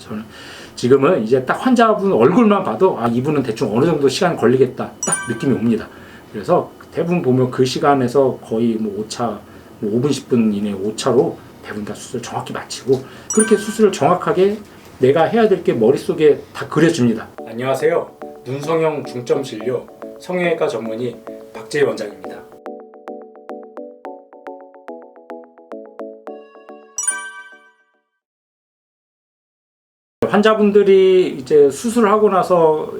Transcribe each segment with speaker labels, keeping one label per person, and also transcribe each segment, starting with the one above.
Speaker 1: 저는 지금은 이제 딱 환자분 얼굴만 봐도 아, 이분은 대충 어느 정도 시간 걸리겠다 딱 느낌이 옵니다. 그래서 대부분 보면 그 시간에서 거의 뭐 오차, 뭐 5분 10분 이내 오차로 대부분 다 수술을 정확히 마치고, 그렇게 수술을 정확하게 내가 해야 될 게 머릿속에 다 그려집니다. 안녕하세요. 눈성형 중점 진료 성형외과 전문의 박재희 원장입니다. 환자분들이 이제 수술을 하고 나서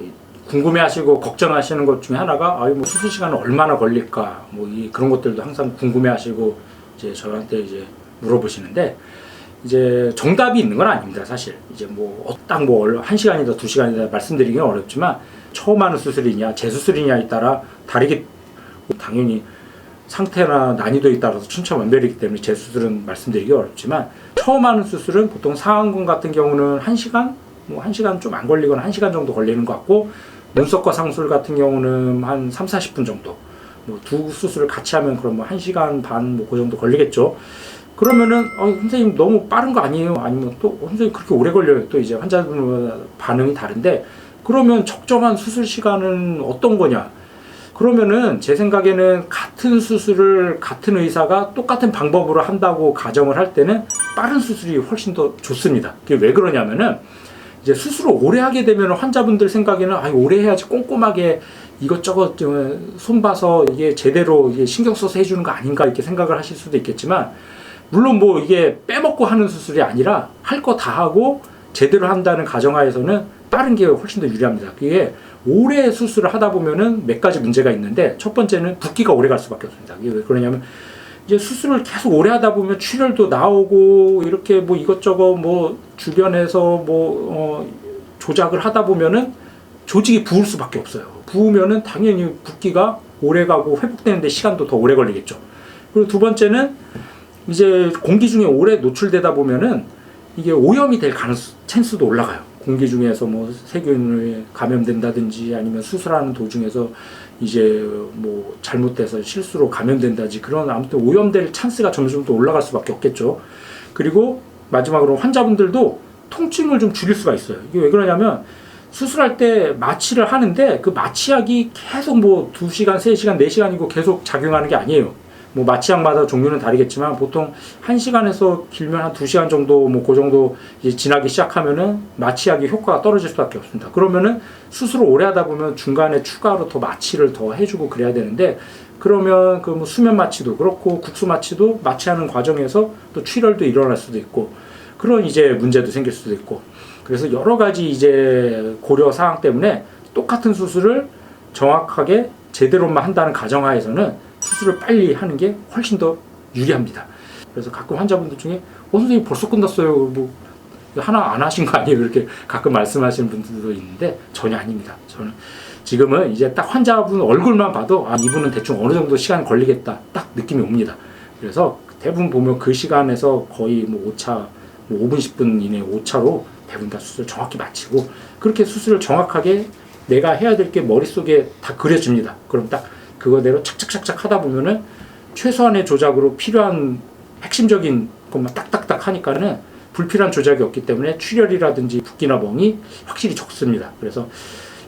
Speaker 1: 궁금해하시고 걱정하시는 것 중에 하나가 뭐 수술 시간은 얼마나 걸릴까, 그런 것들도 항상 궁금해하시고 이제 저한테 이제 물어보시는데, 이제 정답이 있는 건 아닙니다. 사실 이제 딱 1시간이다 2시간이다 말씀드리기는 어렵지만, 처음 하는 수술이냐 재수술이냐에 따라 다르게, 당연히 상태나 난이도에 따라서 천차만별이기 때문에 재수술은 말씀드리기 어렵지만, 처음 하는 수술은 보통 상안검 같은 경우는 1시간, 1시간 좀 안 걸리거나 1시간 정도 걸리는 것 같고, 눈썹과 상술 같은 경우는 한 3-40분 정도, 두 수술을 같이 하면 그럼 1시간 반 그 정도 걸리겠죠. 그러면은 선생님 너무 빠른 거 아니에요? 아니면 또 선생님 그렇게 오래 걸려요? 또 이제 환자분마다 반응이 다른데, 그러면 적정한 수술 시간은 어떤 거냐? 그러면은 제 생각에는 같은 수술을 같은 의사가 똑같은 방법으로 한다고 가정을 할 때는 빠른 수술이 훨씬 더 좋습니다. 그게 왜 그러냐면은, 이제 수술을 오래 하게 되면 환자분들 생각에는 오래 해야지 꼼꼼하게 이것저것 손 봐서 이게 제대로 이게 신경 써서 해주는 거 아닌가 이렇게 생각을 하실 수도 있겠지만, 물론 이게 빼먹고 하는 수술이 아니라 할 거 다 하고 제대로 한다는 가정하에서는 빠른 게 훨씬 더 유리합니다. 그게 오래 수술을 하다 보면은 몇 가지 문제가 있는데, 첫 번째는 붓기가 오래 갈 수밖에 없습니다. 이게 왜 그러냐면, 이제 수술을 계속 오래 하다 보면 출혈도 나오고 이렇게 이것저것 주변에서 조작을 하다 보면은 조직이 부을 수밖에 없어요. 부으면은 당연히 붓기가 오래 가고 회복되는데 시간도 더 오래 걸리겠죠. 그리고 두 번째는 이제 공기 중에 오래 노출되다 보면은 이게 오염이 될 찬스도 올라가요. 공기 중에서 세균에 감염된다든지, 아니면 수술하는 도중에서 이제 잘못돼서 실수로 감염된다든지, 그런 아무튼 오염될 찬스가 점점 더 올라갈 수밖에 없겠죠. 그리고 마지막으로 환자분들도 통증을 좀 줄일 수가 있어요. 이게 왜 그러냐면, 수술할 때 마취를 하는데 그 마취약이 계속 2시간, 3시간, 4시간이고 계속 작용하는 게 아니에요. 마취약마다 종류는 다르겠지만 보통 1시간에서 길면 한 2시간 정도 그 정도 이제 지나기 시작하면은 마취약이 효과가 떨어질 수밖에 없습니다. 그러면은 수술을 오래 하다 보면 중간에 추가로 더 마취를 더 해주고 그래야 되는데, 그러면 수면 마취도 그렇고 국수 마취도 마취하는 과정에서 또 출혈도 일어날 수도 있고, 그런 이제 문제도 생길 수도 있고, 그래서 여러 가지 이제 고려 사항 때문에 똑같은 수술을 정확하게 제대로만 한다는 가정하에서는 수술을 빨리 하는 게 훨씬 더 유리합니다. 그래서 가끔 환자분들 중에 선생님 벌써 끝났어요, 하나 안 하신 거 아니에요? 이렇게 가끔 말씀하시는 분들도 있는데, 전혀 아닙니다. 저는 지금은 이제 딱 환자분 얼굴만 봐도 이분은 대충 어느 정도 시간 걸리겠다 딱 느낌이 옵니다. 그래서 대부분 보면 그 시간에서 거의 오차, 5분 10분 이내 오차로 대부분 다 수술을 정확히 마치고, 그렇게 수술을 정확하게 내가 해야 될 게 머릿속에 다 그려집니다. 그럼 딱 그거대로 착착착착 하다 보면은 최소한의 조작으로 필요한 핵심적인 것만 딱딱딱 하니까는 불필요한 조작이 없기 때문에 출혈이라든지 붓기나 멍이 확실히 적습니다. 그래서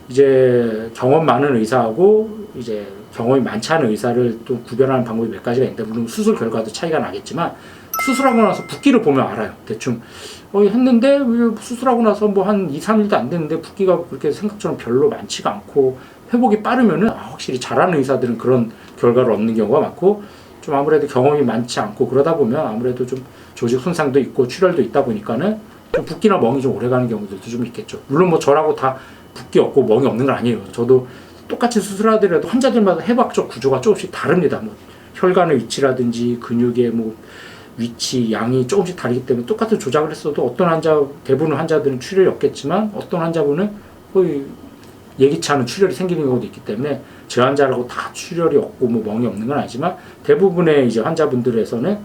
Speaker 1: 이제 경험 많은 의사하고 이제 경험이 많지 않은 의사를 또 구별하는 방법이 몇 가지가 있는데, 물론 수술 결과도 차이가 나겠지만, 수술하고 나서 붓기를 보면 알아요. 대충 했는데 수술하고 나서 한 2-3일도 안 됐는데 붓기가 그렇게 생각처럼 별로 많지가 않고 회복이 빠르면은 확실히 잘하는 의사들은 그런 결과를 얻는 경우가 많고, 좀 아무래도 경험이 많지 않고 그러다 보면 아무래도 좀 조직 손상도 있고 출혈도 있다 보니까는 좀 붓기나 멍이 좀 오래 가는 경우들도 좀 있겠죠. 물론 저라고 다 붓기 없고 멍이 없는 건 아니에요. 저도 똑같이 수술하더라도 환자들마다 해부학적 구조가 조금씩 다릅니다. 혈관의 위치라든지 근육의 위치, 양이 조금씩 다르기 때문에 똑같은 조작을 했어도 어떤 대부분 환자들은 출혈이 없겠지만, 어떤 환자분은 거의 예기치 않은 출혈이 생기는 경우도 있기 때문에, 제 환자라고 다 출혈이 없고 멍이 없는 건 아니지만, 대부분의 이제 환자분들에서는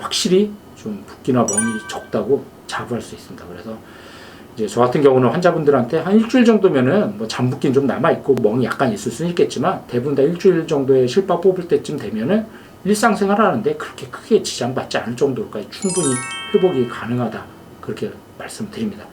Speaker 1: 확실히 좀 붓기나 멍이 적다고 자부할 수 있습니다. 그래서 이제 저 같은 경우는 환자분들한테 한 일주일 정도면은 잠붓기는 좀 남아있고 멍이 약간 있을 수는 있겠지만, 대부분 다 일주일 정도의 실밥 뽑을 때쯤 되면은 일상생활 하는데 그렇게 크게 지장받지 않을 정도로까지 충분히 회복이 가능하다, 그렇게 말씀드립니다.